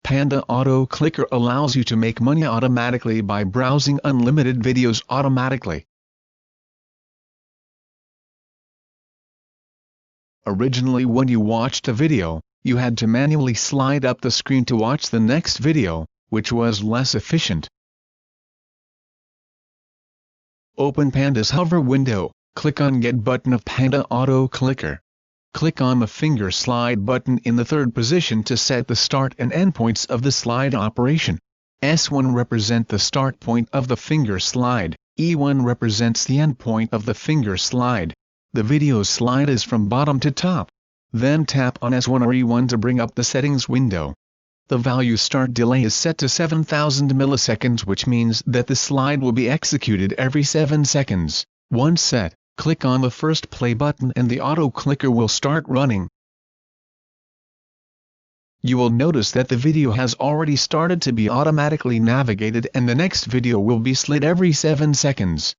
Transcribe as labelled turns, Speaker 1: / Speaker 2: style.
Speaker 1: Panda Auto Clicker allows you to make money automatically by browsing unlimited videos automatically. Originally, when you watched a video, you had to manually slide up the screen to watch the next video, which was less efficient. Open Panda's hover window, click on Get button of Panda Auto Clicker. Click on the finger slide button in the third position to set the start and end points of the slide operation. S1 represents the start point of the finger slide, E1 represents the end point of the finger slide. The video slide is from bottom to top. Then tap on S1 or E1 to bring up the settings window. The value start delay is set to 7000 milliseconds, which means that the slide will be executed every 7 seconds. Once set, click on the first play button and the auto clicker will start running. You will notice that the video has already started to be automatically navigated and the next video will be slid every 7 seconds.